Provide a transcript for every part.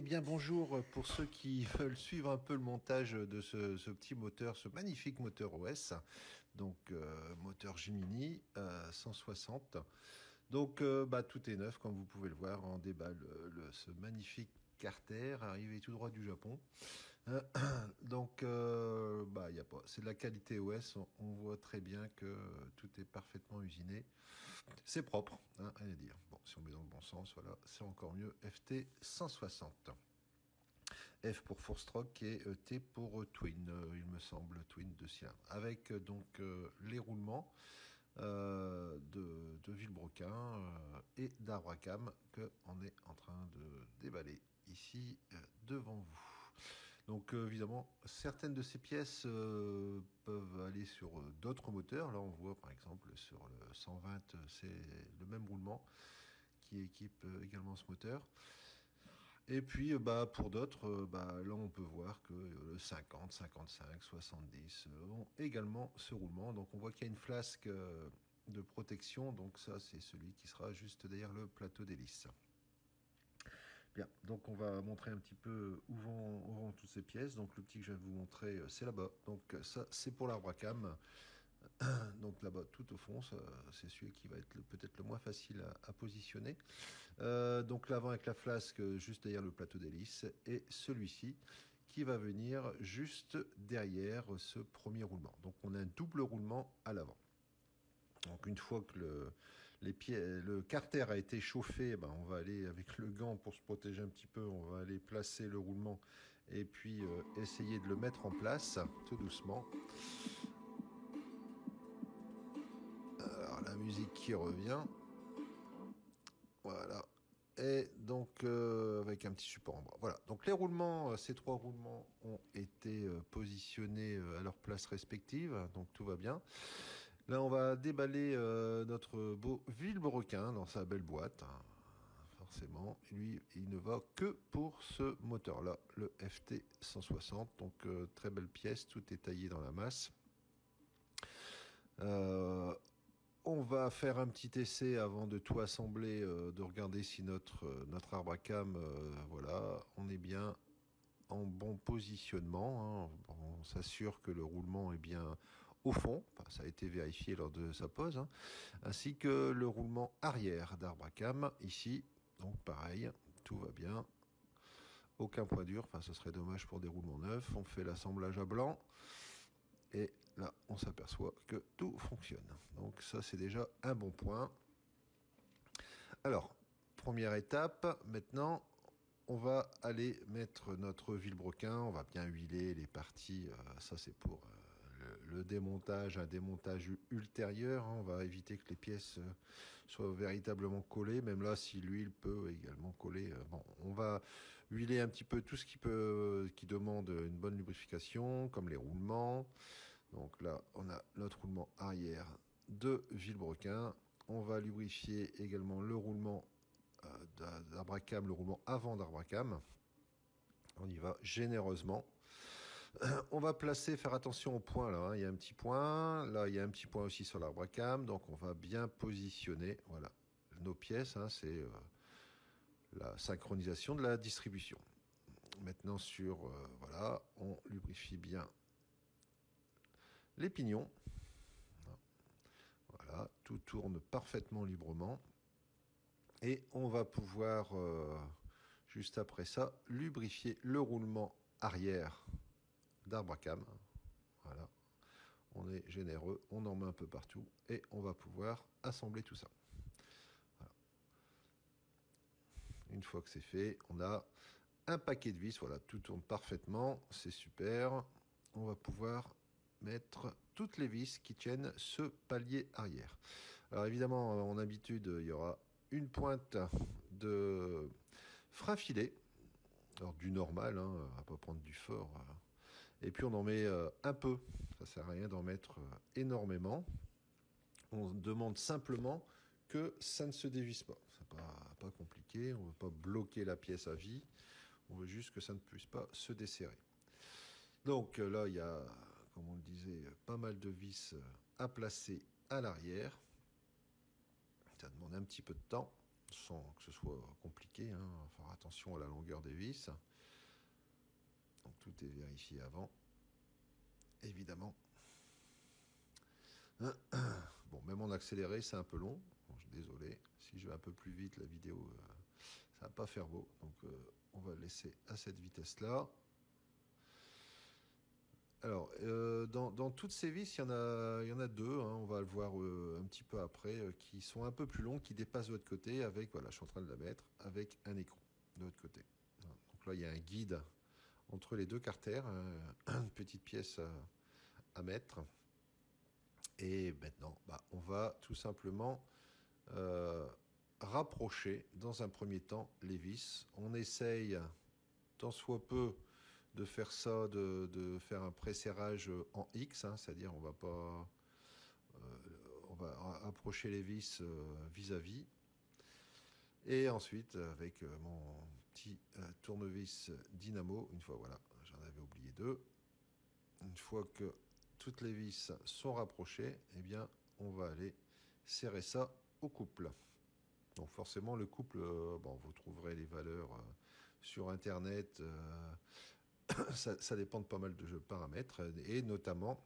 bien bonjour pour ceux qui veulent suivre un peu le montage de ce petit moteur, ce magnifique moteur OS, donc moteur Gemini 160. Donc tout est neuf comme vous pouvez le voir, on déballe ce magnifique Carter arrivé tout droit du Japon. Donc y a pas, c'est de la qualité OS, on voit très bien que tout est parfaitement usiné. C'est propre, rien à dire. Bon, si on met dans le bon sens, voilà, c'est encore mieux. FT 160. F pour Four Stroke et T pour Twin, il me semble, Twin de cylindre. Avec les roulements de Villebrequin et d'Arbracam qu'on est en train de déballer ici devant vous. Donc évidemment, certaines de ces pièces peuvent aller sur d'autres moteurs. Là, on voit par exemple sur le 120, c'est le même roulement qui équipe également ce moteur. Et puis, pour d'autres, là, on peut voir que le 50, 55, 70 ont également ce roulement. Donc, on voit qu'il y a une flasque de protection. Donc, ça, c'est celui qui sera juste derrière le plateau d'hélice. Bien, donc on va montrer un petit peu où vont toutes ces pièces. Donc, l'outil que je vais vous montrer, c'est là-bas. Donc, ça, c'est pour l'Arbracam. Donc là-bas, tout au fond, c'est celui qui va être peut-être le moins facile à positionner. Donc l'avant avec la flasque juste derrière le plateau d'hélice et celui-ci qui va venir juste derrière ce premier roulement. Donc on a un double roulement à l'avant. Donc une fois que le carter a été chauffé, on va aller avec le gant pour se protéger un petit peu, on va aller placer le roulement et puis essayer de le mettre en place tout doucement. Alors la musique qui revient. Voilà. Et donc avec un petit support en bois. Voilà. Donc les roulements, ces trois roulements ont été positionnés à leur place respective. Donc tout va bien. Là, on va déballer notre beau Villebrequin dans sa belle boîte. Forcément. Lui, il ne va que pour ce moteur-là, le FT 160. Donc très belle pièce. Tout est taillé dans la masse. On va faire un petit essai avant de tout assembler, de regarder si notre Arbracam, voilà, on est bien en bon positionnement. On s'assure que le roulement est bien au fond, enfin, ça a été vérifié lors de sa pose, ainsi que le roulement arrière d'Arbracam, ici, donc pareil, tout va bien. Aucun point dur, enfin ce serait dommage pour des roulements neufs. On fait l'assemblage à blanc. Et là, on s'aperçoit que tout fonctionne. Donc ça, c'est déjà un bon point. Alors, première étape, maintenant, on va aller mettre notre Villebrequin. On va bien huiler les parties. Ça, c'est pour le démontage, un démontage ultérieur. On va éviter que les pièces soient véritablement collées. Même là, si l'huile peut également coller. On va huiler un petit peu tout ce qui demande une bonne lubrification, comme les roulements. Donc là, on a notre roulement arrière de Villebrequin. On va lubrifier également le roulement d'Arbracam, le roulement avant d'Arbracam. On y va généreusement. On va faire attention au point là. Il y a un petit point. Là, il y a un petit point aussi sur l'Arbracam. Donc, on va bien positionner. Voilà, nos pièces. C'est la synchronisation de la distribution. Maintenant, voilà, on lubrifie bien les pignons. Voilà, tout tourne parfaitement librement. Et on va pouvoir, juste après ça, lubrifier le roulement arrière d'Arbracam. Voilà, on est généreux, on en met un peu partout et on va pouvoir assembler tout ça. Voilà. Une fois que c'est fait, on a un paquet de vis. Voilà, tout tourne parfaitement, c'est super. On va pouvoir mettre toutes les vis qui tiennent ce palier arrière. Alors évidemment, en habitude, il y aura une pointe de frein filet, alors du normal, on va pas prendre du fort. Et puis on en met un peu, ça sert à rien d'en mettre énormément. On demande simplement que ça ne se dévisse pas. C'est pas compliqué, on veut pas bloquer la pièce à vie, on veut juste que ça ne puisse pas se desserrer. Donc là, il y a, comme on le disait, pas mal de vis à placer à l'arrière. Ça demande un petit peu de temps. sans que ce soit compliqué. Hein. Il faut faire attention à la longueur des vis. Donc tout est vérifié avant, évidemment. Bon, même en accéléré, c'est un peu long. Bon, je suis désolé. Si je vais un peu plus vite, la vidéo, ça va pas faire beau. Donc, on va laisser à cette vitesse-là. Alors, dans toutes ces vis, il y en a deux. Hein, on va le voir un petit peu après, qui sont un peu plus longs, qui dépassent de l'autre côté. Avec, voilà, je suis en train de la mettre avec un écrou de l'autre côté. Donc là, il y a un guide entre les deux carters, une petite pièce à mettre. Et maintenant, on va tout simplement rapprocher dans un premier temps les vis. On essaye, tant soit peu, de faire ça, de faire un presserrage en X, hein, c'est-à-dire on va approcher les vis vis-à-vis. Et ensuite, avec mon petit tournevis dynamo, une fois, voilà, j'en avais oublié deux. Une fois que toutes les vis sont rapprochées, eh bien, on va aller serrer ça au couple. Donc forcément, le couple, vous trouverez les valeurs sur Internet. Ça dépend de pas mal de paramètres, et notamment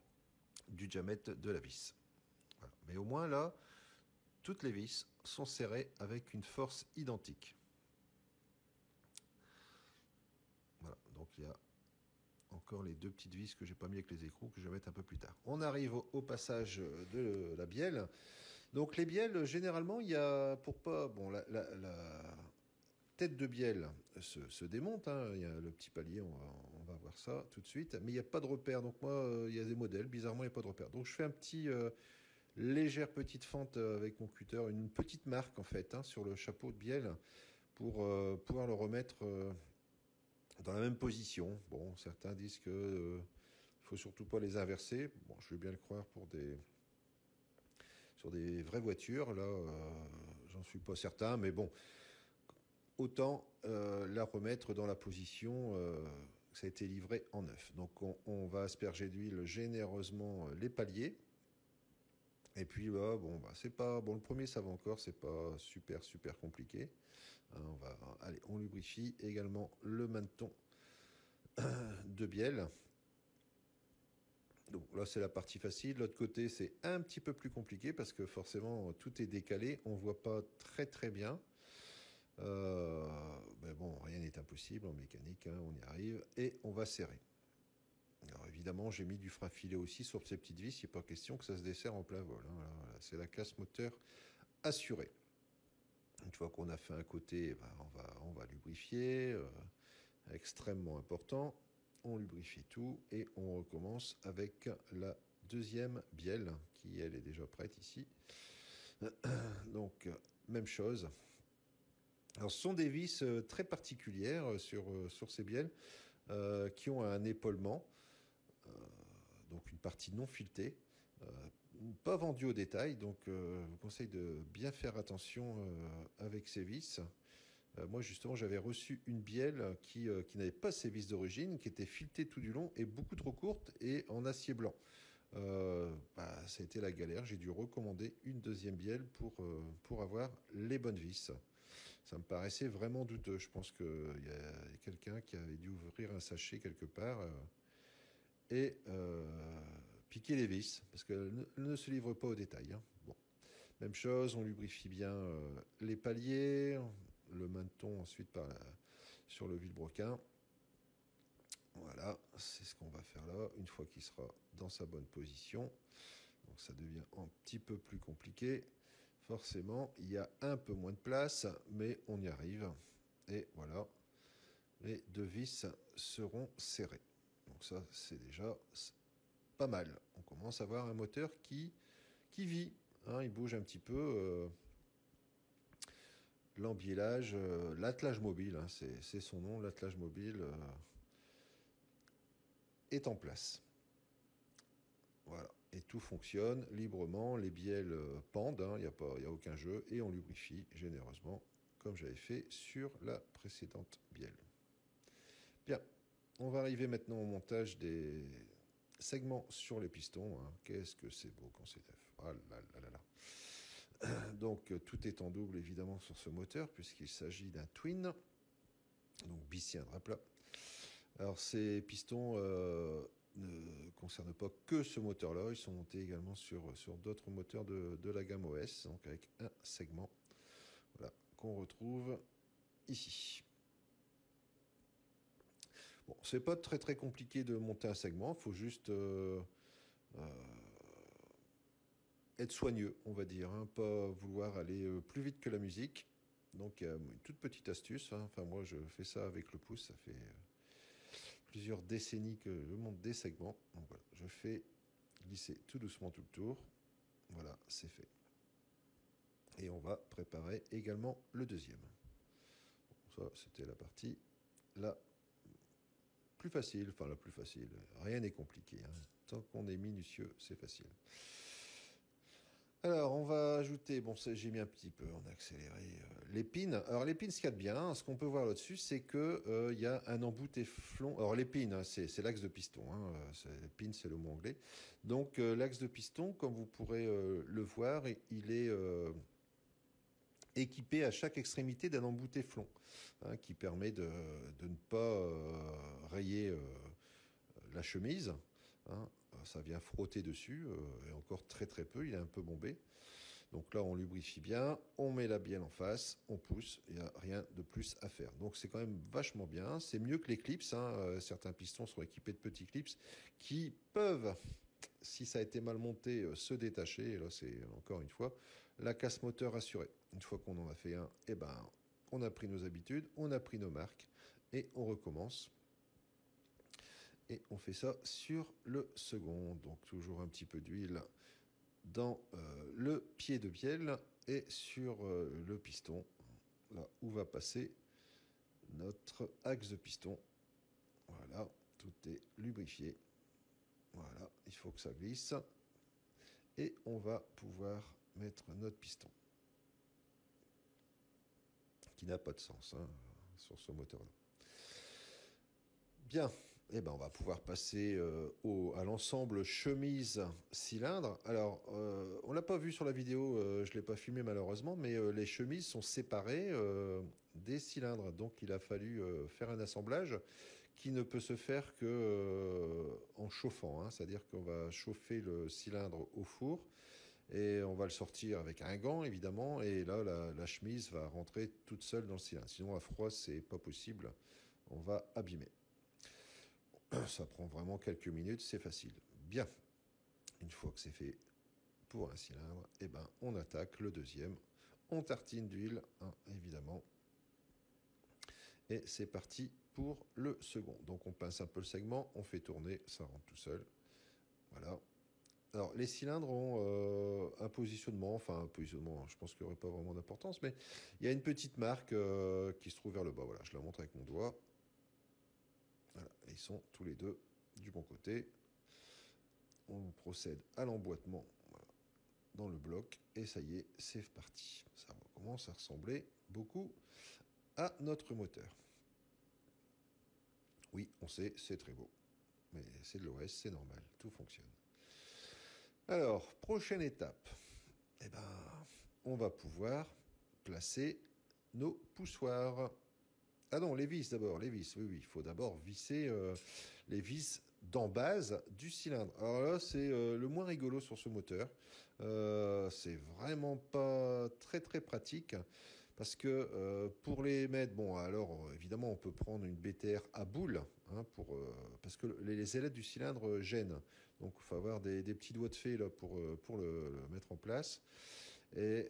du diamètre de la vis. Voilà. Mais au moins là, toutes les vis sont serrées avec une force identique. Voilà, donc il y a encore les deux petites vis que j'ai pas mis avec les écrous, que je vais mettre un peu plus tard. On arrive au passage de la bielle. Donc les bielles, généralement, il y a pour pas... Bon, la tête de bielle se démonte, hein. Il y a le petit palier, on va voir ça tout de suite, mais il n'y a pas de repère. Donc moi, il y a des modèles, bizarrement, il n'y a pas de repère. Donc je fais un petit légère petite fente avec mon cutter, une petite marque en fait, hein, sur le chapeau de bielle pour pouvoir le remettre dans la même position. Bon, certains disent que faut surtout pas les inverser. Bon, je veux bien le croire sur des vraies voitures. Là, j'en suis pas certain, mais bon, autant la remettre dans la position ça a été livré en neuf. Donc on va asperger d'huile généreusement les paliers. Et puis là, c'est pas bon. Le premier, ça va encore, c'est pas super compliqué. Hein, on lubrifie également le menton de bielle. Donc là, c'est la partie facile. De l'autre côté, c'est un petit peu plus compliqué parce que forcément, tout est décalé. On voit pas très bien. Mais bon, rien n'est impossible en mécanique, hein, on y arrive. Et on va serrer. Alors évidemment, j'ai mis du frein filet aussi sur ces petites vis. Il n'est pas question que ça se desserre en plein vol. Hein. Voilà, c'est la classe moteur assurée. Une fois qu'on a fait un côté, on va lubrifier. Extrêmement important. On lubrifie tout et on recommence avec la deuxième bielle qui, elle, est déjà prête ici. Donc, même chose. Alors, ce sont des vis très particulières sur ces bielles qui ont un épaulement, donc une partie non filetée, pas vendue au détail. Donc, je vous conseille de bien faire attention avec ces vis. Moi, justement, j'avais reçu une bielle qui n'avait pas ces vis d'origine, qui était filetée tout du long et beaucoup trop courte et en acier blanc. Ça a été la galère. J'ai dû recommander une deuxième bielle pour avoir les bonnes vis. Ça me paraissait vraiment douteux. Je pense qu'il y a quelqu'un qui avait dû ouvrir un sachet quelque part et piquer les vis, parce qu'elles ne se livrent pas au détail. Hein. Bon. Même chose, on lubrifie bien les paliers, le menton ensuite sur le vilebrequin. Voilà, c'est ce qu'on va faire là, une fois qu'il sera dans sa bonne position. Donc ça devient un petit peu plus compliqué. Forcément, il y a un peu moins de place, mais on y arrive. Et voilà, les deux vis seront serrées. Donc ça, c'est déjà pas mal. On commence à avoir un moteur qui vit. Hein, il bouge un petit peu. L'embiellage, l'attelage mobile, hein, c'est son nom, l'attelage mobile est en place. Voilà. Et tout fonctionne librement, les bielles pendent, il n'y a aucun jeu, et on lubrifie généreusement, comme j'avais fait sur la précédente bielle. Bien, on va arriver maintenant au montage des segments sur les pistons. Hein. Qu'est-ce que c'est beau quand c'est neuf. Ah là là là là. Donc tout est en double évidemment sur ce moteur puisqu'il s'agit d'un twin, donc bicylindre à plat. Alors ces pistons ne concernent pas que ce moteur-là, ils sont montés également sur d'autres moteurs de la gamme OS, donc avec un segment, voilà, qu'on retrouve ici. Bon, c'est pas très très compliqué de monter un segment, il faut juste être soigneux, on va dire, hein, pas vouloir aller plus vite que la musique. Donc, une toute petite astuce, hein. Enfin, moi, je fais ça avec le pouce. Ça fait plusieurs décennies que je monte des segments. Donc, voilà, je fais glisser tout doucement tout le tour. Voilà, c'est fait. Et on va préparer également le deuxième. Bon, ça, c'était la partie la plus facile. Enfin, la plus facile. Rien n'est compliqué, hein. Tant qu'on est minutieux, c'est facile. Alors, on va ajouter, bon, j'ai mis un petit peu, on a accéléré les pins. Alors, les pins, ce qu'il y a de bien, ce qu'on peut voir là-dessus, c'est que y a un embout téflon. Alors, les pins, hein, c'est l'axe de piston. Hein, pin, c'est le mot anglais. Donc, l'axe de piston, comme vous pourrez le voir, il est équipé à chaque extrémité d'un embout téflon, hein, qui permet de ne pas rayer la chemise. Hein, ça vient frotter dessus, et encore très très peu, il est un peu bombé. Donc là, on lubrifie bien, on met la bielle en face, on pousse, il n'y a rien de plus à faire. Donc c'est quand même vachement bien, c'est mieux que les clips. Hein. Certains pistons sont équipés de petits clips qui peuvent, si ça a été mal monté, se détacher. Et là, c'est encore une fois la casse moteur assurée. Une fois qu'on en a fait un, eh ben, on a pris nos habitudes, on a pris nos marques et on recommence. Et on fait ça sur le second. Donc toujours un petit peu d'huile dans le pied de bielle et sur le piston, là où va passer notre axe de piston. Voilà, tout est lubrifié. Voilà, il faut que ça glisse. Et on va pouvoir mettre notre piston, qui n'a pas de sens, hein, sur ce moteur-là. Bien, eh ben, on va pouvoir passer à l'ensemble chemise-cylindre. Alors, on ne l'a pas vu sur la vidéo, je ne l'ai pas filmé malheureusement, mais les chemises sont séparées des cylindres. Donc, il a fallu faire un assemblage qui ne peut se faire que en chauffant. Hein. C'est-à-dire qu'on va chauffer le cylindre au four et on va le sortir avec un gant, évidemment. Et là, la chemise va rentrer toute seule dans le cylindre. Sinon, à froid, c'est pas possible. On va abîmer. Ça prend vraiment quelques minutes, c'est facile. Bien, une fois que c'est fait pour un cylindre, eh ben, on attaque le deuxième. On tartine d'huile, hein, évidemment. Et c'est parti pour le second. Donc on pince un peu le segment, on fait tourner, ça rentre tout seul. Voilà. Alors les cylindres ont un positionnement, je pense qu'il n'y aurait pas vraiment d'importance, mais il y a une petite marque qui se trouve vers le bas. Voilà, je la montre avec mon doigt. Voilà, ils sont tous les deux du bon côté. On procède à l'emboîtement, voilà, dans le bloc et ça y est, c'est parti. Ça commence à ressembler beaucoup à notre moteur. Oui, on sait, c'est très beau, mais c'est de l'OS, c'est normal, tout fonctionne. Alors, prochaine étape, eh ben, on va pouvoir placer nos poussoirs. Ah non, les vis d'abord, les vis. Oui, il faut d'abord visser les vis d'en base du cylindre. Alors là, c'est le moins rigolo sur ce moteur. C'est vraiment pas très très pratique parce que pour les mettre, bon, alors évidemment, on peut prendre une BTR à boule, hein, parce que les ailettes du cylindre gênent. Donc, il faut avoir des petits doigts de fée là, pour le mettre en place. Et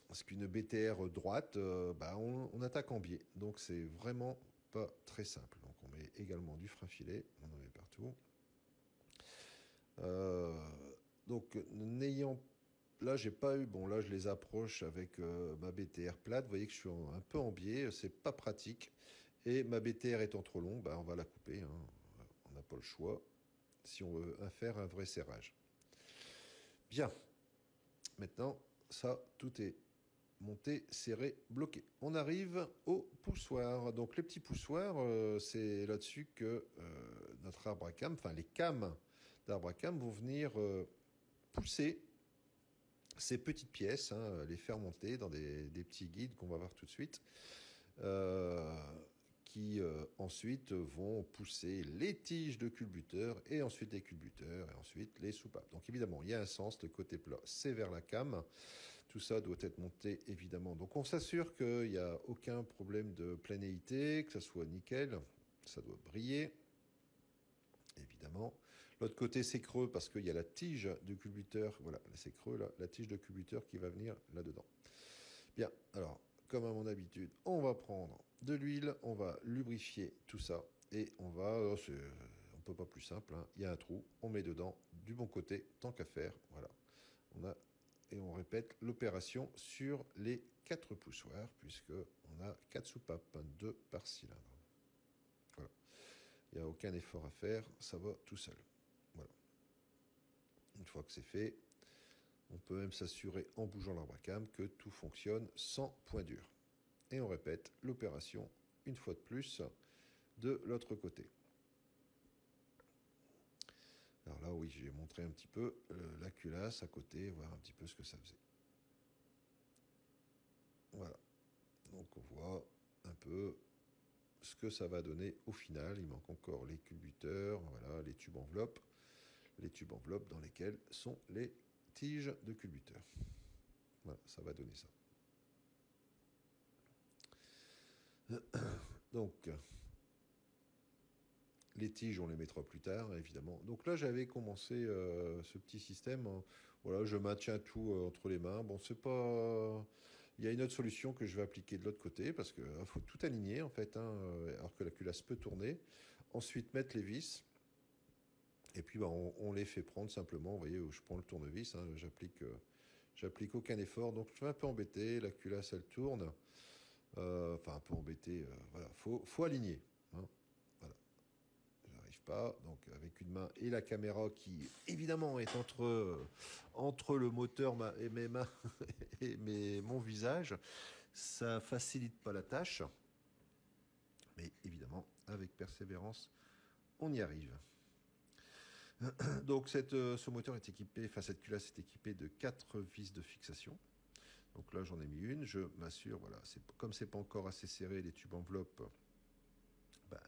parce qu'une BTR droite, on attaque en biais. Donc c'est vraiment pas très simple. Donc on met également du frein filet, on en met partout. Donc n'ayant... Là j'ai pas eu... Bon là je les approche avec ma BTR plate. Vous voyez que je suis un peu en biais, c'est pas pratique. Et ma BTR étant trop longue, on va la couper. Hein. On n'a pas le choix si on veut faire un vrai serrage. Bien. Maintenant, ça, tout est monté, serré, bloqué. On arrive au poussoir. Donc les petits poussoirs, c'est là-dessus que notre arbre à cames, enfin les cames d'arbre à cames vont venir pousser ces petites pièces, hein, les faire monter dans des petits guides qu'on va voir tout de suite, qui ensuite vont pousser les tiges de culbuteurs et ensuite les culbuteurs et ensuite les soupapes. Donc évidemment, il y a un sens, le côté plat, c'est vers la came. Tout ça doit être monté évidemment. Donc on s'assure qu'il n'y a aucun problème de planéité, que ça soit nickel, ça doit briller, évidemment. L'autre côté c'est creux parce qu'il y a la tige de culbuteur, voilà, c'est creux là, la tige de culbuteur qui va venir là-dedans. Bien, alors, comme à mon habitude, on va prendre de l'huile, on va lubrifier tout ça et on va, on peut pas plus simple, hein, il y a un trou, on met dedans du bon côté, tant qu'à faire, voilà. Et on répète l'opération sur les 4 poussoirs, puisque on a 4 soupapes, 2 par cylindre. Voilà. Il n'y a aucun effort à faire, ça va tout seul. Voilà. Une fois que c'est fait, on peut même s'assurer en bougeant l'arbre à came que tout fonctionne sans point dur. Et on répète l'opération une fois de plus de l'autre côté. Alors là, oui, j'ai montré un petit peu la culasse à côté, voir un petit peu ce que ça faisait. Voilà. Donc on voit un peu ce que ça va donner au final. Il manque encore les culbuteurs, voilà, les tubes enveloppes dans lesquels sont les tiges de culbuteurs. Voilà, ça va donner ça. Donc, les tiges, on les mettra plus tard, évidemment. Donc là, j'avais commencé ce petit système. Voilà, je maintiens tout entre les mains. Bon, c'est pas... Il y a une autre solution que je vais appliquer de l'autre côté, parce qu'il faut tout aligner, en fait, hein, alors que la culasse peut tourner. Ensuite, mettre les vis. Et puis, on les fait prendre simplement. Vous voyez, je prends le tournevis, hein, j'applique aucun effort. Donc, je suis un peu embêté. La culasse, elle tourne. Enfin, un peu embêté. Voilà, faut aligner. Hein. Voilà. J'arrive pas. Donc, avec une main et la caméra qui, évidemment, est entre le moteur et mes mains et mon visage, ça facilite pas la tâche. Mais évidemment, avec persévérance, on y arrive. Donc ce moteur est équipé, enfin cette culasse est équipée de 4 vis de fixation. Donc là j'en ai mis une, je m'assure, voilà, comme c'est pas encore assez serré, les tubes enveloppes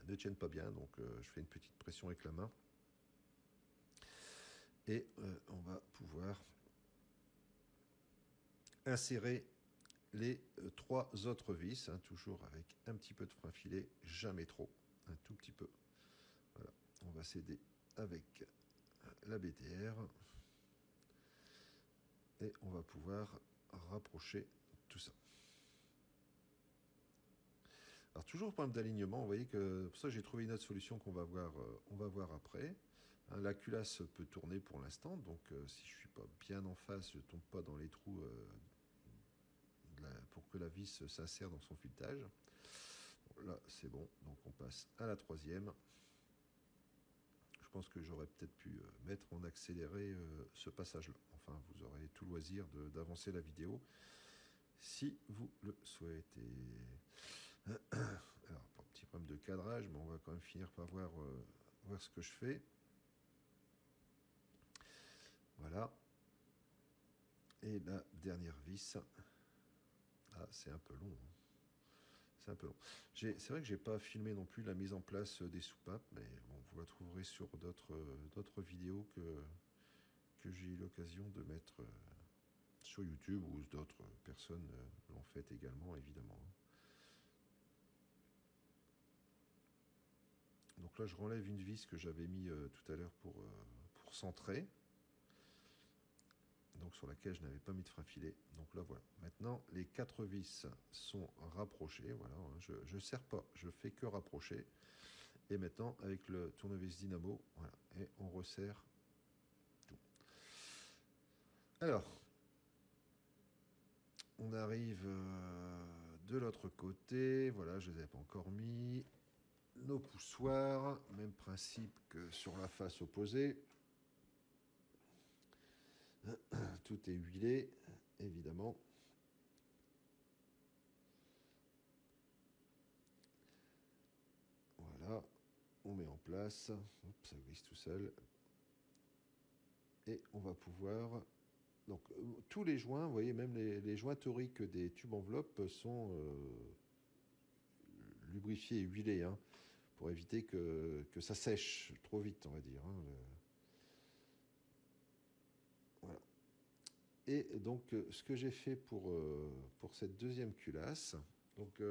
ne tiennent pas bien, donc je fais une petite pression avec la main. Et on va pouvoir insérer les 3 autres vis, hein, toujours avec un petit peu de frein filet, jamais trop, un tout petit peu. Voilà, on va s'aider avec la BTR et on va pouvoir rapprocher tout ça. Alors toujours problème d'alignement, vous voyez que pour ça j'ai trouvé une autre solution qu'on va voir après. Hein, la culasse peut tourner pour l'instant, donc si je suis pas bien en face, je tombe pas dans les trous pour que la vis s'insère dans son filetage. Bon, là c'est bon, donc on passe à la 3e. Je pense que j'aurais peut-être pu mettre en accéléré ce passage-là. Enfin, vous aurez tout loisir d'avancer la vidéo si vous le souhaitez. Alors, petit problème de cadrage, mais on va quand même finir par voir ce que je fais. Voilà. Et la dernière vis. Ah, c'est un peu long. Hein. C'est un peu long. C'est vrai que j'ai pas filmé non plus la mise en place des soupapes, mais bon, vous la trouverez sur d'autres vidéos que j'ai eu l'occasion de mettre sur YouTube, ou d'autres personnes l'ont fait également, évidemment. Donc là, je renlève une vis que j'avais mis tout à l'heure pour centrer. Donc sur laquelle je n'avais pas mis de frein filet. Donc là, voilà. Maintenant, les 4 vis sont rapprochées. Voilà, hein. Je ne serre pas, je fais que rapprocher. Et maintenant, avec le tournevis dynamo, voilà, et on resserre tout. Alors, on arrive de l'autre côté. Voilà, je ne les ai pas encore mis. Nos poussoirs, même principe que sur la face opposée. Tout est huilé, évidemment. Voilà, on met en place. Hop, ça glisse tout seul. Et on va pouvoir Donc tous les joints, vous voyez, même les joints toriques des tubes enveloppes sont lubrifiés et huilés, hein, pour éviter que ça sèche trop vite, on va dire, hein, voilà. Et donc ce que j'ai fait pour cette deuxième culasse, donc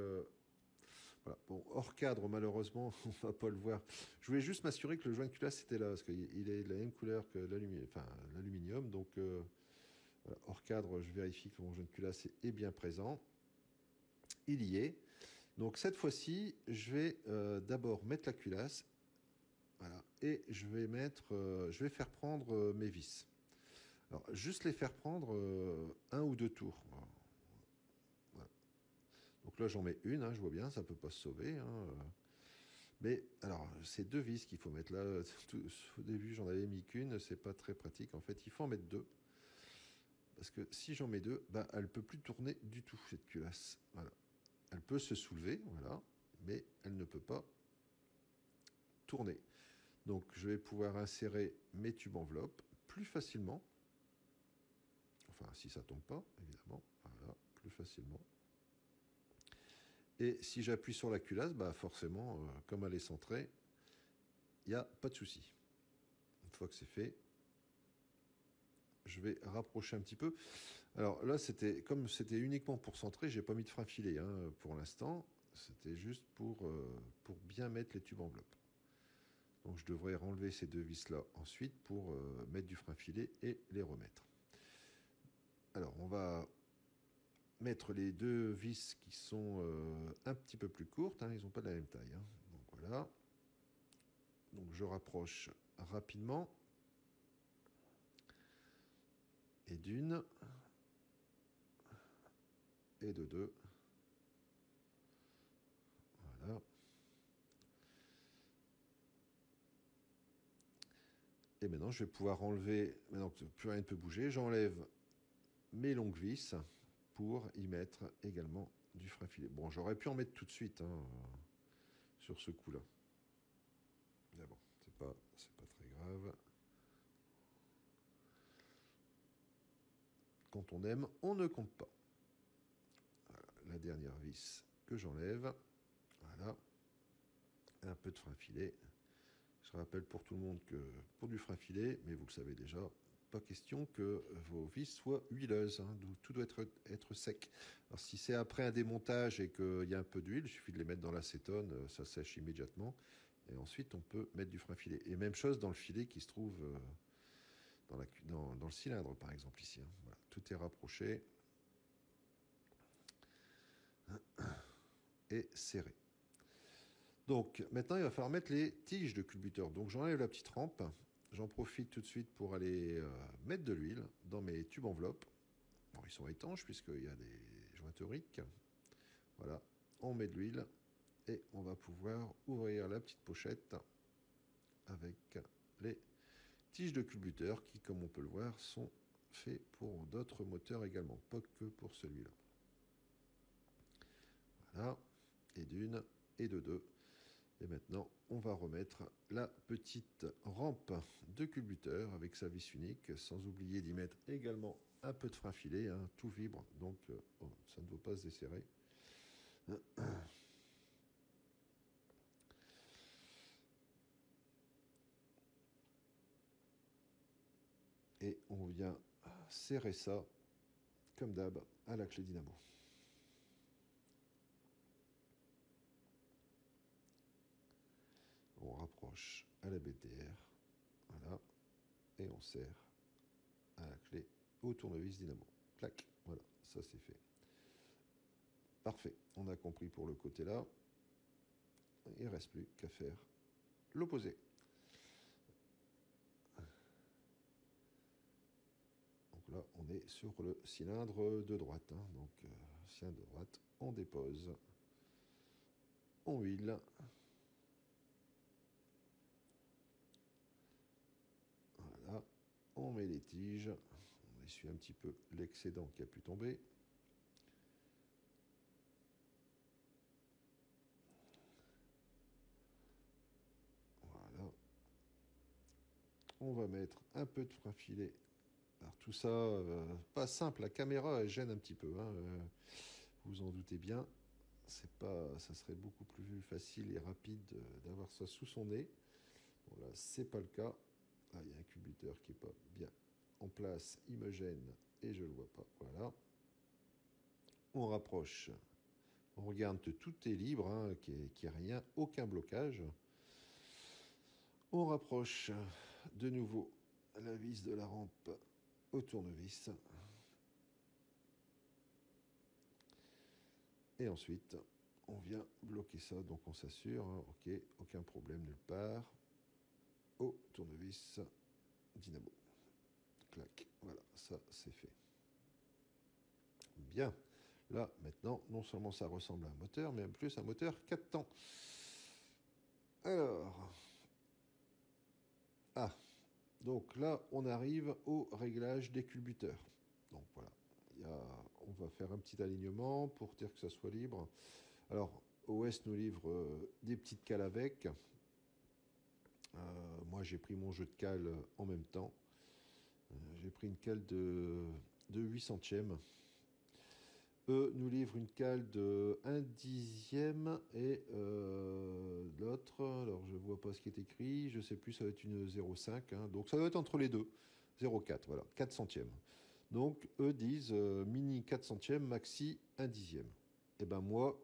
voilà. Bon, hors cadre, malheureusement, on va pas le voir. Je voulais juste m'assurer que le joint de culasse était là, parce qu'il est de la même couleur que l'aluminium. Donc, voilà, hors cadre, je vérifie que mon joint de culasse est bien présent. Il y est. Donc, cette fois-ci, je vais d'abord mettre la culasse. Voilà, et je vais faire prendre mes vis. Alors, juste les faire prendre un ou deux tours. Voilà. Donc là, j'en mets une, hein, je vois bien, ça ne peut pas se sauver, hein. Mais alors, c'est deux vis qu'il faut mettre là. Au début, j'en avais mis qu'une, c'est pas très pratique. En fait, il faut en mettre deux. Parce que si j'en mets deux, bah, elle ne peut plus tourner du tout, cette culasse. Voilà. Elle peut se soulever, voilà, mais elle ne peut pas tourner. Donc, je vais pouvoir insérer mes tubes enveloppes plus facilement. Enfin, si ça ne tombe pas, évidemment. Voilà, plus facilement. Et si j'appuie sur la culasse, bah forcément, comme elle est centrée, il n'y a pas de souci. Une fois que c'est fait, je vais rapprocher un petit peu. Alors là, comme c'était uniquement pour centrer, j'ai pas mis de frein filet, hein, pour l'instant. C'était juste pour bien mettre les tubes enveloppes. Donc je devrais enlever ces deux vis là ensuite pour mettre du frein filet et les remettre. Alors on va mettre les deux vis qui sont un petit peu plus courtes, hein, ils n'ont pas de la même taille, hein. Donc voilà. Donc je rapproche rapidement. Et d'une. Et de deux. Voilà. Et maintenant, je vais pouvoir enlever, maintenant que plus rien ne peut bouger, j'enlève mes longues vis pour y mettre également du frein filet. Bon, j'aurais pu en mettre tout de suite, hein, sur ce coup-là. Mais bon, c'est pas très grave. Quand on aime, on ne compte pas. Voilà, la dernière vis que j'enlève. Voilà. Un peu de frein filet. Je rappelle pour tout le monde que pour du frein filet, mais vous le savez déjà, pas question que vos vis soient huileuses, hein, tout doit être sec. Alors si c'est après un démontage et qu'il y a un peu d'huile, il suffit de les mettre dans l'acétone, ça sèche immédiatement. Et ensuite, on peut mettre du frein filet. Et même chose dans le filet qui se trouve dans le cylindre, par exemple, ici, hein. Voilà, tout est rapproché et serré. Donc maintenant, il va falloir mettre les tiges de culbuteur. Donc j'enlève la petite rampe. J'en profite tout de suite pour aller mettre de l'huile dans mes tubes enveloppes. Bon, ils sont étanches puisqu'il y a des joints toriques. Voilà, on met de l'huile et on va pouvoir ouvrir la petite pochette avec les tiges de culbuteur qui, comme on peut le voir, sont faits pour d'autres moteurs également, pas que pour celui-là. Voilà, et d'une et de deux. Et maintenant, on va remettre la petite rampe de culbuteur avec sa vis unique, sans oublier d'y mettre également un peu de frein filet, hein, tout vibre, donc ça ne doit pas se desserrer. Et on vient serrer ça, comme d'hab, à la clé dynamo. On rapproche à la BTR, voilà, et on serre à la clé au tournevis dynamo. Clac, voilà, ça c'est fait. Parfait, on a compris pour le côté là. Il ne reste plus qu'à faire l'opposé. Donc là, on est sur le cylindre de droite, hein. Donc, cylindre de droite, on dépose, on huile. Voilà, on met les tiges, on essuie un petit peu l'excédent qui a pu tomber. Voilà. On va mettre un peu de frein filet Alors tout ça, pas simple, la caméra elle gêne un petit peu, hein, vous en doutez bien. Ça serait beaucoup plus facile et rapide d'avoir ça sous son nez. Bon là, c'est pas le cas. Ah, il y a un cubiteur qui est pas bien en place, il me gêne et je le vois pas. Voilà. On rapproche. On regarde que tout est libre, hein, qu'il n'y a rien, aucun blocage. On rapproche de nouveau la vis de la rampe au tournevis. Et ensuite, on vient bloquer ça, donc on s'assure, hein, ok, aucun problème nulle part. Au tournevis, dynamo. Clac, voilà, ça c'est fait. Bien. Là, maintenant, non seulement ça ressemble à un moteur, mais en plus un moteur 4 temps. Alors, ah, donc là, on arrive au réglage des culbuteurs. Donc voilà, on va faire un petit alignement pour dire que ça soit libre. Alors, OS nous livre des petites cales avec. Moi, j'ai pris mon jeu de cales en même temps. J'ai pris une cale de 8 centièmes. Eux nous livrent une cale de 1 dixième et l'autre, alors je vois pas ce qui est écrit, je sais plus, ça va être une 0,5, hein, donc ça doit être entre les deux, 0,4, voilà, 4 centièmes. Donc eux disent mini 4 centièmes, maxi 1 dixième. Et ben moi,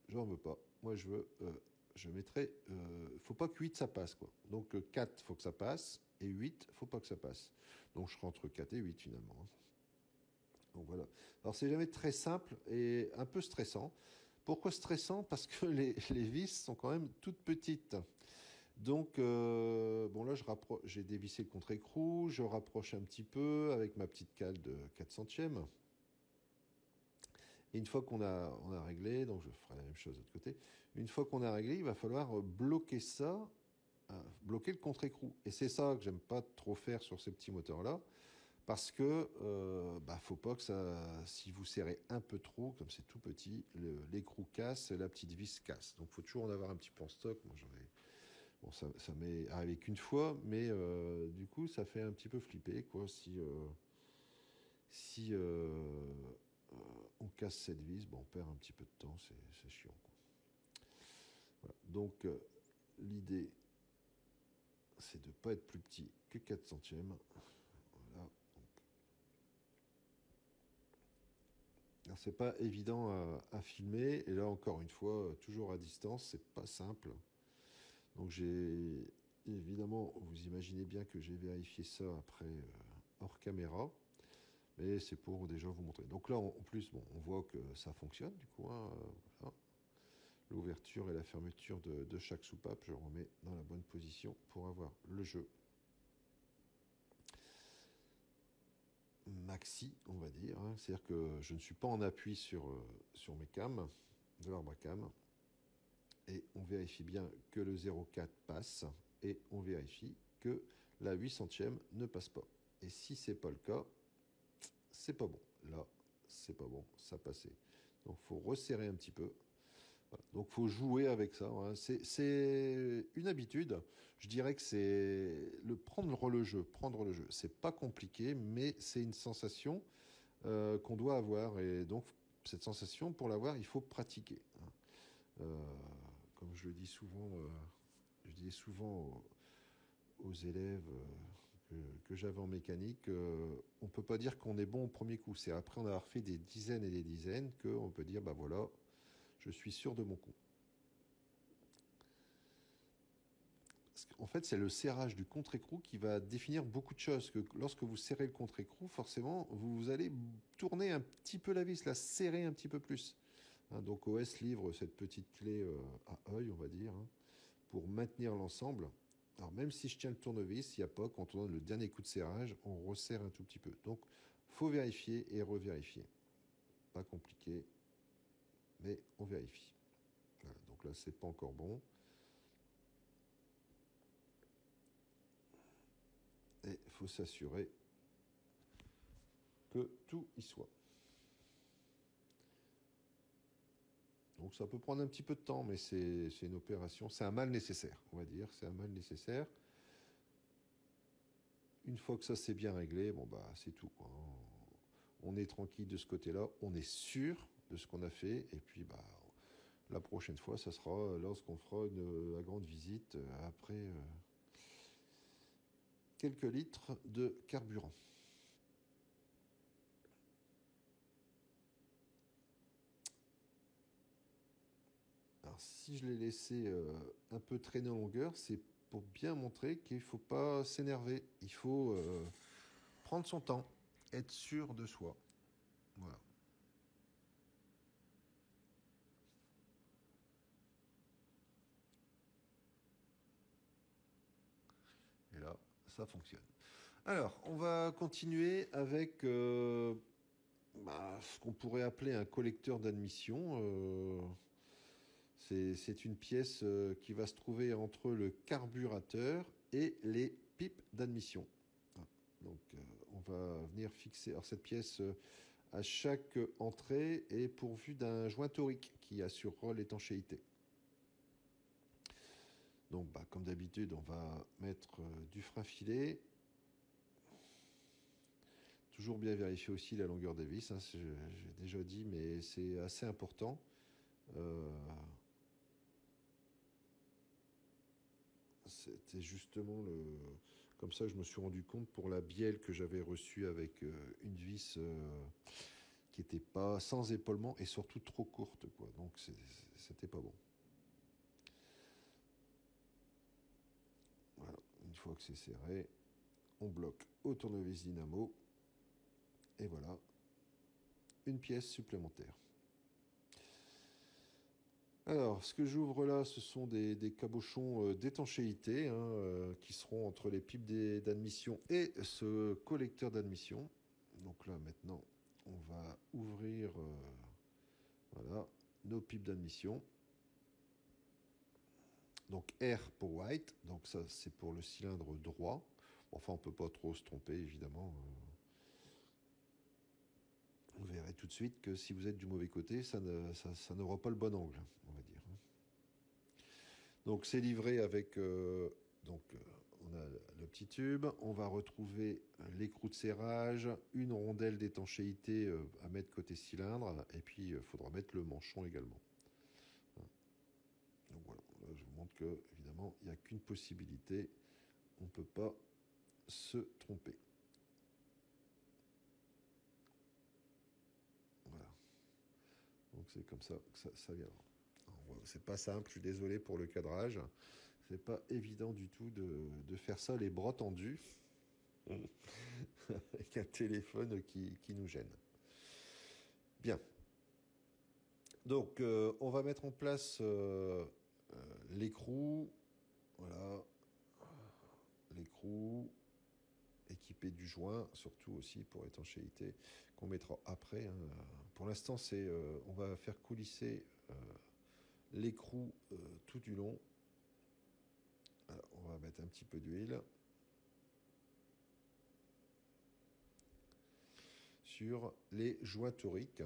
j'en veux pas. Moi je mettrais, faut pas que 8 ça passe quoi. Donc 4 faut que ça passe et 8 faut pas que ça passe. Donc je serai entre 4 et 8 finalement, hein. Donc voilà. Alors c'est jamais très simple et un peu stressant. Pourquoi stressant? Parce que les vis sont quand même toutes petites. Donc bon là j'ai dévissé le contre-écrou, je rapproche un petit peu avec ma petite cale de 4 centièmes. Et une fois on a réglé, donc je ferai la même chose de l'autre côté, une fois qu'on a réglé, il va falloir bloquer ça, bloquer le contre-écrou. Et c'est ça que j'aime pas trop faire sur ces petits moteurs-là. Parce que faut pas que ça, si vous serrez un peu trop, comme c'est tout petit, l'écrou casse, la petite vis casse. Donc il faut toujours en avoir un petit peu en stock. Moi j'en ai, bon ça m'est arrivé qu'une fois, mais du coup ça fait un petit peu flipper quoi. Si on casse cette vis, on perd un petit peu de temps, c'est chiant quoi. Voilà. Donc l'idée c'est de ne pas être plus petit que 4 centièmes. Voilà. Alors c'est pas évident à filmer, et là encore une fois, toujours à distance, c'est pas simple. Donc j'ai évidemment, vous imaginez bien que j'ai vérifié ça après hors caméra, mais c'est pour déjà vous montrer. Donc là en plus, on voit que ça fonctionne du coup, hein, voilà. L'ouverture et la fermeture de chaque soupape, je remets dans la bonne position pour avoir le jeu maxi, on va dire, hein. C'est-à-dire que je ne suis pas en appui sur mes cams de l'arbacam. Et on vérifie bien que le 0,4 passe et on vérifie que la 8 centième ne passe pas. Et si c'est pas le cas, c'est pas bon. Là, c'est pas bon, ça passait. Donc il faut resserrer un petit peu. Voilà. Donc il faut jouer avec ça, hein. C'est une habitude. Je dirais que c'est prendre le jeu. Prendre le jeu. C'est pas compliqué, mais c'est une sensation qu'on doit avoir. Et donc cette sensation, pour l'avoir, il faut pratiquer, hein. Euh, Comme je disais souvent aux élèves que j'avais en mécanique, on ne peut pas dire qu'on est bon au premier coup. C'est après en avoir fait des dizaines et des dizaines qu'on peut dire, bah voilà, je suis sûr de mon coup. En fait, c'est le serrage du contre-écrou qui va définir beaucoup de choses. Que lorsque vous serrez le contre-écrou, forcément, vous allez tourner un petit peu la vis, la serrer un petit peu plus, hein. Donc OS livre cette petite clé à œil, on va dire, hein, pour maintenir l'ensemble. Alors même si je tiens le tournevis, il n'y a pas, quand on donne le dernier coup de serrage, on resserre un tout petit peu. Donc faut vérifier et revérifier. Pas compliqué, mais on vérifie. Voilà, donc là c'est pas encore bon. Et il faut s'assurer que tout y soit. Donc ça peut prendre un petit peu de temps, mais c'est une opération, c'est un mal nécessaire, on va dire, c'est un mal nécessaire. Une fois que ça c'est bien réglé, bon bah c'est tout, quoi. On est tranquille de ce côté-là, on est sûr de ce qu'on a fait, et puis bah la prochaine fois, ça sera lorsqu'on fera la grande visite après quelques litres de carburant. Alors si je l'ai laissé un peu traîner en longueur, c'est pour bien montrer qu'il ne faut pas s'énerver. Il faut prendre son temps, être sûr de soi. Voilà. Et là, ça fonctionne. Alors, on va continuer avec ce qu'on pourrait appeler un collecteur d'admission. C'est une pièce qui va se trouver entre le carburateur et les pipes d'admission. Donc, on va venir fixer. Alors, cette pièce, à chaque entrée, est pourvue d'un joint torique qui assurera l'étanchéité. Donc, comme d'habitude, on va mettre du frein filet. Toujours bien vérifier aussi la longueur des vis, hein, j'ai déjà dit, mais c'est assez important. C'était justement comme ça je me suis rendu compte pour la bielle que j'avais reçue avec une vis qui n'était pas sans épaulement et surtout trop courte, quoi. Donc c'était pas bon. Voilà, une fois que c'est serré, on bloque au tournevis dynamo et voilà, une pièce supplémentaire. Alors, ce que j'ouvre là, ce sont des cabochons d'étanchéité qui seront entre les pipes d'admission et ce collecteur d'admission. Donc là, maintenant, on va ouvrir voilà, nos pipes d'admission. Donc R pour white, donc ça c'est pour le cylindre droit. Enfin, on ne peut pas trop se tromper, évidemment. Vous verrez tout de suite que si vous êtes du mauvais côté, ça n'aura pas le bon angle, on va dire. Donc c'est livré avec... on a le petit tube, on va retrouver l'écrou de serrage, une rondelle d'étanchéité à mettre côté cylindre, et puis il faudra mettre le manchon également. Donc voilà, là, je vous montre que évidemment il n'y a qu'une possibilité, on ne peut pas se tromper. Voilà. Donc c'est comme ça que ça viendra. C'est pas simple, je suis désolé pour le cadrage. C'est pas évident du tout de faire ça les bras tendus avec un téléphone qui nous gêne. Bien. Donc on va mettre en place l'écrou. Voilà. L'écrou équipé du joint, surtout aussi pour étanchéité, qu'on mettra après. Hein. Pour l'instant, on va faire coulisser l'écrou tout du long. Alors, on va mettre un petit peu d'huile sur les joints toriques.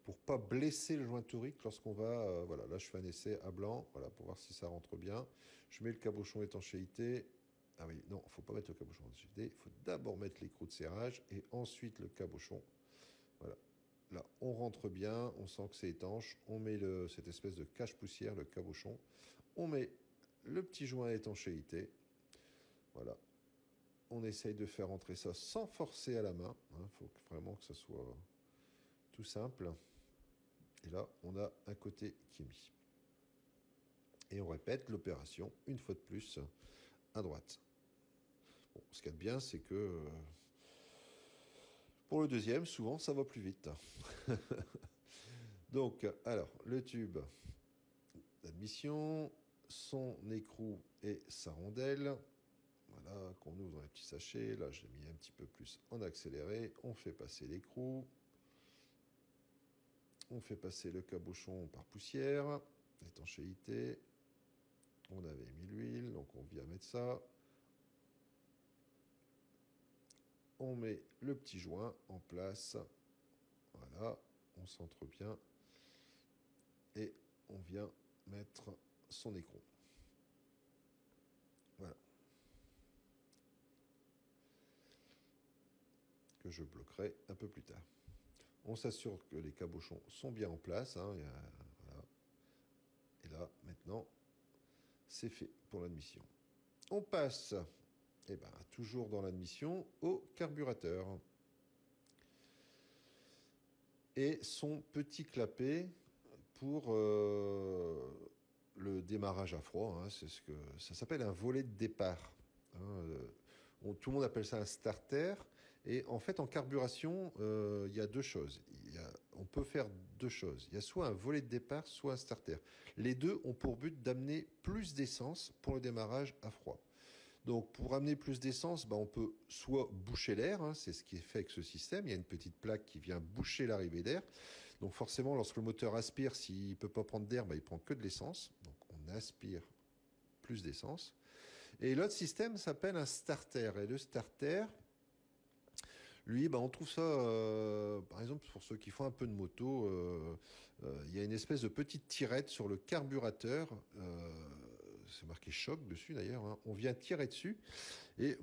Pour pas blesser le joint torique lorsqu'on va... voilà, là je fais un essai à blanc, voilà, pour voir si ça rentre bien. Je mets le cabochon étanchéité. Ah oui, non, il ne faut pas mettre le cabochon étanchéité. Il faut d'abord mettre l'écrou de serrage et ensuite le cabochon. Voilà. Là, on rentre bien, on sent que c'est étanche. On met cette espèce de cache-poussière, le cabochon. On met le petit joint à étanchéité. Voilà. On essaye de faire entrer ça sans forcer à la main. Il faut vraiment que ça soit tout simple. Et là, on a un côté qui est mis. Et on répète l'opération une fois de plus à droite. Bon, ce qu'il y a de bien, c'est que pour le deuxième, souvent, ça va plus vite. Donc, alors, le tube d'admission, son écrou et sa rondelle. Voilà, qu'on ouvre dans les petits sachets. Là, j'ai mis un petit peu plus en accéléré. On fait passer l'écrou. On fait passer le cabochon par poussière. Étanchéité. On avait mis l'huile, donc on vient mettre ça. On met le petit joint en place. Voilà, on centre bien. Et on vient mettre son écrou. Voilà. que je bloquerai un peu plus tard. On s'assure que les cabochons sont bien en place. Hein, voilà. Et là, maintenant, c'est fait pour l'admission. On passe, toujours dans l'admission, au carburateur. Et son petit clapet pour le démarrage à froid. Hein, c'est ce que ça s'appelle un volet de départ. Hein, tout le monde appelle ça un starter. Et en fait, en carburation, il y a deux choses. On peut faire deux choses. Il y a soit un volet de départ, soit un starter. Les deux ont pour but d'amener plus d'essence pour le démarrage à froid. Donc, pour amener plus d'essence, on peut soit boucher l'air, hein, c'est ce qui est fait avec ce système. Il y a une petite plaque qui vient boucher l'arrivée d'air. Donc, forcément, lorsque le moteur aspire, s'il ne peut pas prendre d'air, il prend que de l'essence. Donc, on aspire plus d'essence. Et l'autre système s'appelle un starter. Et le starter, lui, on trouve ça, par exemple, pour ceux qui font un peu de moto, il y a une espèce de petite tirette sur le carburateur. C'est marqué choc dessus d'ailleurs. Hein. On vient tirer dessus et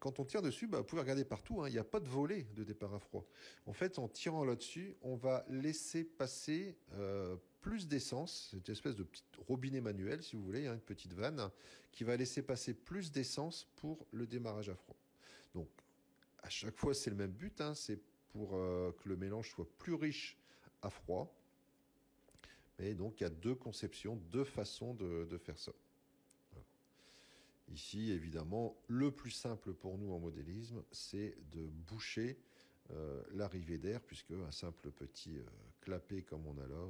quand on tire dessus, vous pouvez regarder partout. Hein, il n'y a pas de volet de départ à froid. En fait, en tirant là-dessus, on va laisser passer plus d'essence. C'est une espèce de petit robinet manuel, si vous voulez, hein, une petite vanne qui va laisser passer plus d'essence pour le démarrage à froid. Donc, à chaque fois, c'est le même but. Hein, c'est pour que le mélange soit plus riche à froid. Et donc, il y a deux conceptions, deux façons de faire ça. Voilà. Ici, évidemment, le plus simple pour nous en modélisme, c'est de boucher l'arrivée d'air, puisque un simple petit clapet comme on a là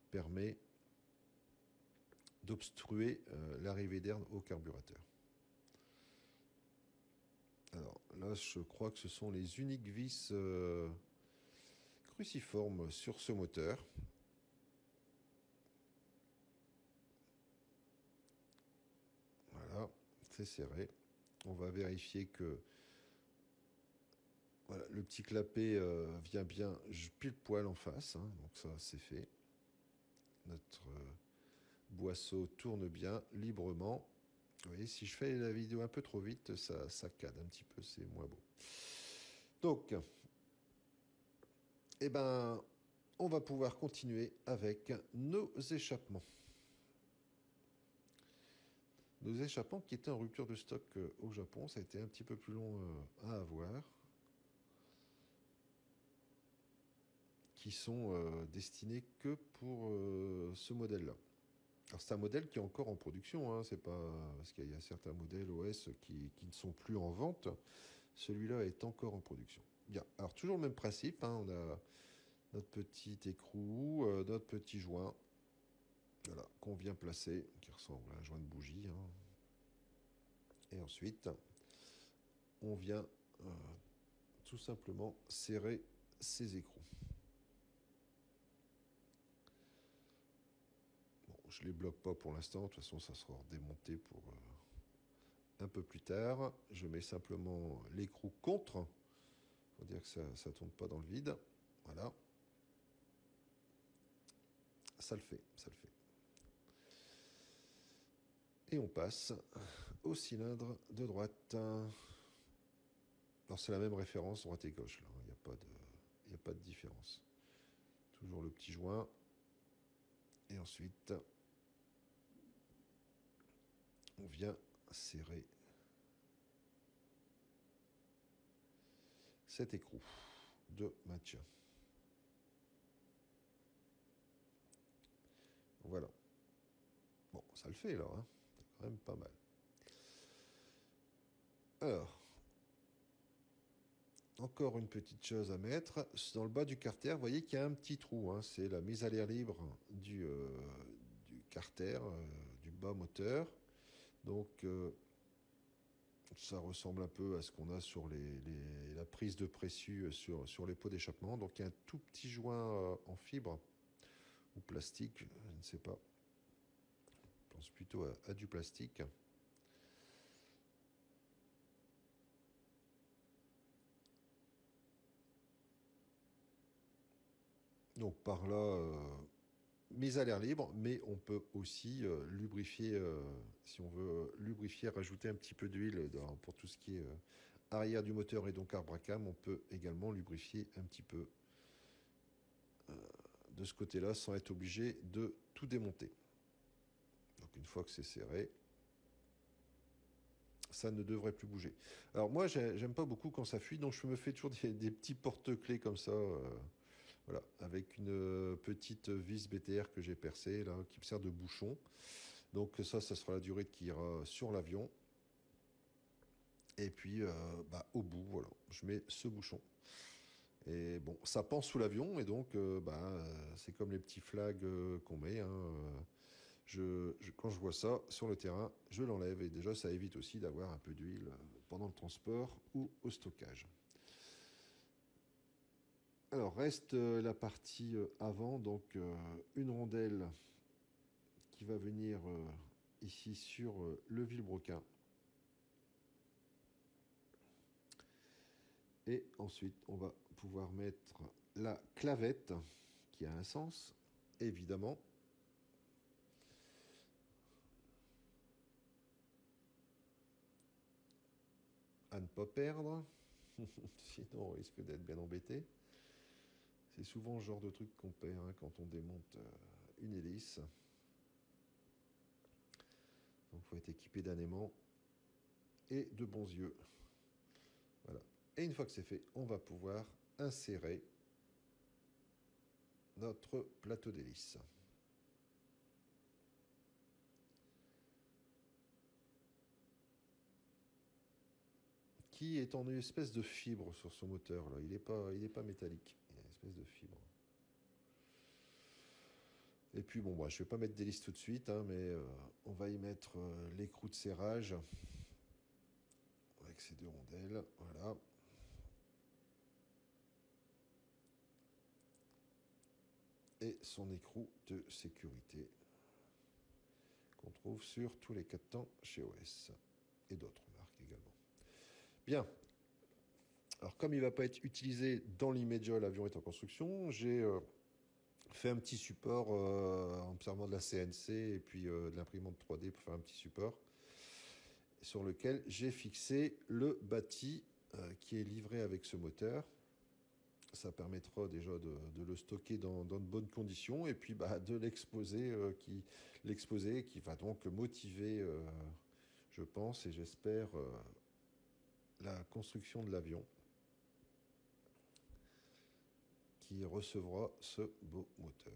permet d'obstruer l'arrivée d'air au carburateur. Alors là, je crois que ce sont les uniques vis cruciformes sur ce moteur. Voilà, c'est serré. On va vérifier que voilà, le petit clapet vient bien pile poil en face. Hein, donc ça, c'est fait. Notre boisseau tourne bien, librement. Vous voyez, si je fais la vidéo un peu trop vite, ça saccade un petit peu, c'est moins beau. Donc, on va pouvoir continuer avec nos échappements. Nos échappements qui étaient en rupture de stock au Japon, ça a été un petit peu plus long à avoir. Qui sont destinés que pour ce modèle-là. Alors c'est un modèle qui est encore en production, hein, c'est pas parce qu'il y a certains modèles OS qui ne sont plus en vente. Celui-là est encore en production. Bien, alors toujours le même principe, hein, on a notre petit écrou, notre petit joint, voilà, qu'on vient placer, qui ressemble à un joint de bougie. Hein. Et ensuite, on vient tout simplement serrer ces écrous. Je ne les bloque pas pour l'instant, de toute façon ça sera démonté pour un peu plus tard. Je mets simplement l'écrou contre, pour dire que ça ne tourne pas dans le vide. Voilà. Ça le fait. Et on passe au cylindre de droite. Alors c'est la même référence droite et gauche, là. Il n'y a pas de différence. Toujours le petit joint. Et ensuite, on vient serrer cet écrou de maintien. Voilà. Bon, ça le fait là, hein. C'est quand même pas mal. Alors, encore une petite chose à mettre. Dans le bas du carter, vous voyez qu'il y a un petit trou. Hein. C'est la mise à l'air libre du carter, du bas moteur. Donc, ça ressemble un peu à ce qu'on a sur la prise de pressu sur les pots d'échappement. Donc, il y a un tout petit joint en fibre ou plastique, je ne sais pas. Je pense plutôt à du plastique. Donc, par là, mise à l'air libre, mais on peut aussi lubrifier, si on veut lubrifier, rajouter un petit peu d'huile pour tout ce qui est arrière du moteur et donc arbre à cam, on peut également lubrifier un petit peu de ce côté-là sans être obligé de tout démonter. Donc une fois que c'est serré, ça ne devrait plus bouger. Alors moi, j'aime pas beaucoup quand ça fuit, donc je me fais toujours des petits porte-clés comme ça, voilà, avec une petite vis BTR que j'ai percée là, qui me sert de bouchon. Donc ça sera la durée qui ira sur l'avion. Et puis au bout, voilà, je mets ce bouchon. Et bon, ça pend sous l'avion, et donc c'est comme les petits flags qu'on met. Hein, quand je vois ça sur le terrain, je l'enlève, et déjà ça évite aussi d'avoir un peu d'huile pendant le transport ou au stockage. Alors reste la partie avant, donc une rondelle qui va venir ici sur le vilebrequin. Et ensuite, on va pouvoir mettre la clavette, qui a un sens, évidemment. À ne pas perdre, sinon on risque d'être bien embêté. C'est souvent le genre de truc qu'on perd quand on démonte une hélice. Donc il faut être équipé d'un aimant et de bons yeux. Voilà. Et une fois que c'est fait, on va pouvoir insérer notre plateau d'hélice. Qui est en une espèce de fibre sur ce moteur là. Il n'est pas métallique. Il y a une espèce de fibre. Et puis bon, je vais pas mettre d'hélice tout de suite, mais on va y mettre l'écrou de serrage avec ces deux rondelles. Voilà. Et son écrou de sécurité qu'on trouve sur tous les 4 temps chez OS et d'autres marques également. Bien. Alors comme il ne va pas être utilisé dans l'immédiat, l'avion est en construction, j'ai fait un petit support en servant de la CNC et puis de l'imprimante 3D pour faire un petit support sur lequel j'ai fixé le bâti qui est livré avec ce moteur. Ça permettra déjà de le stocker dans de bonnes conditions et puis de l'exposer, qui va donc motiver, je pense et j'espère, la construction de l'avion qui recevra ce beau moteur.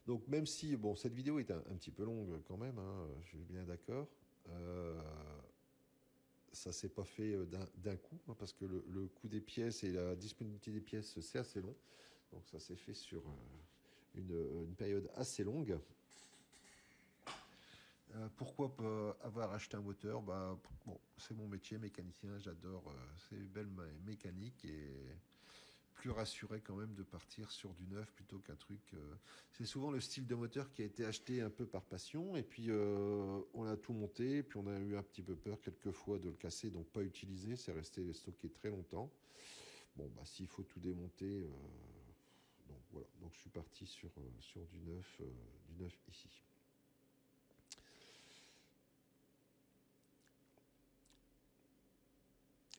Donc même si cette vidéo est un petit peu longue quand même, je suis bien d'accord, ça s'est pas fait d'un coup, parce que le coût des pièces et la disponibilité des pièces, c'est assez long. Donc ça s'est fait sur une période assez longue. Pourquoi pas avoir acheté un moteur? C'est mon métier, mécanicien, j'adore ces belles mécaniques, et plus rassuré quand même de partir sur du neuf plutôt qu'un truc. C'est souvent le style de moteur qui a été acheté un peu par passion, et puis on a tout monté, puis on a eu un petit peu peur quelquefois de le casser, donc pas utilisé, c'est resté stocké très longtemps. S'il faut tout démonter, donc voilà. Donc je suis parti sur du neuf ici.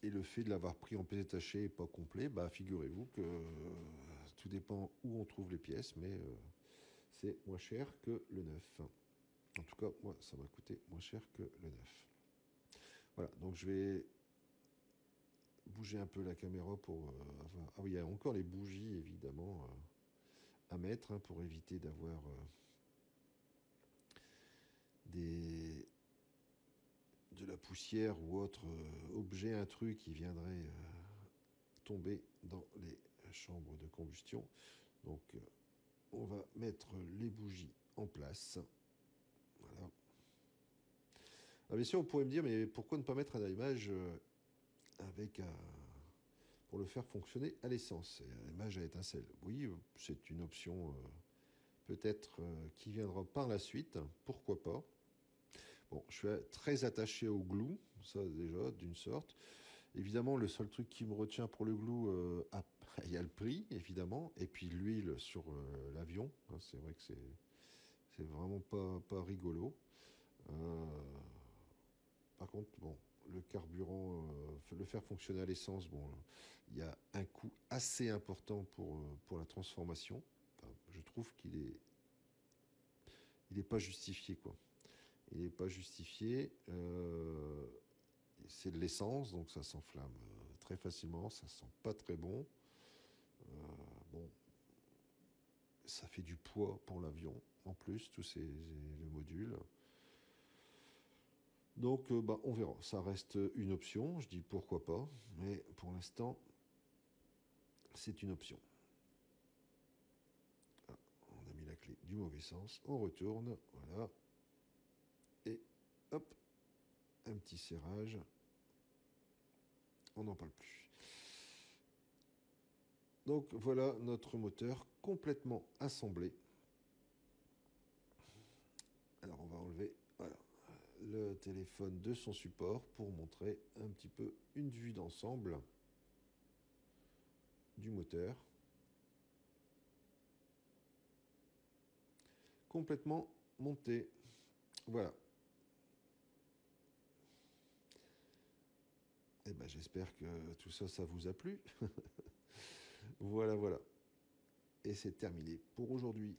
Et le fait de l'avoir pris en pièces détachées et pas complet, figurez-vous que tout dépend où on trouve les pièces, mais c'est moins cher que le neuf. En tout cas, moi, ça m'a coûté moins cher que le neuf. Voilà, donc je vais bouger un peu la caméra pour avoir... Ah oui, il y a encore les bougies, évidemment, à mettre, pour éviter d'avoir de la poussière ou autre objet intrus qui viendrait tomber dans les chambres de combustion. Donc on va mettre les bougies en place. Voilà. Bien sûr, on pourrait me dire, mais pourquoi ne pas mettre un allumage pour le faire fonctionner à l'essence, un allumage à étincelle? Oui, c'est une option peut-être qui viendra par la suite, pourquoi pas. Je suis très attaché au glue, ça déjà, d'une sorte. Évidemment, le seul truc qui me retient pour le glue, il y a le prix, évidemment, et puis l'huile sur l'avion. C'est vrai que c'est vraiment pas rigolo. Par contre, bon, le carburant, le faire fonctionner à l'essence, bon, il y a un coût assez important pour la transformation. Enfin, je trouve il est pas justifié, quoi. Il n'est pas justifié. C'est de l'essence, donc ça s'enflamme très facilement, ça sent pas très bon. Bon, ça fait du poids pour l'avion, en plus, tous les modules. Donc, bah, on verra. Ça reste une option. Je dis pourquoi pas, mais pour l'instant, c'est une option. Ah, on a mis la clé du mauvais sens. On retourne, voilà. Et hop, un petit serrage. On n'en parle plus. Donc voilà notre moteur complètement assemblé. Alors on va enlever, voilà, le téléphone de son support pour montrer un petit peu une vue d'ensemble du moteur. Complètement monté. Voilà. Et ben j'espère que tout ça, ça vous a plu. Voilà, voilà. Et c'est terminé pour aujourd'hui.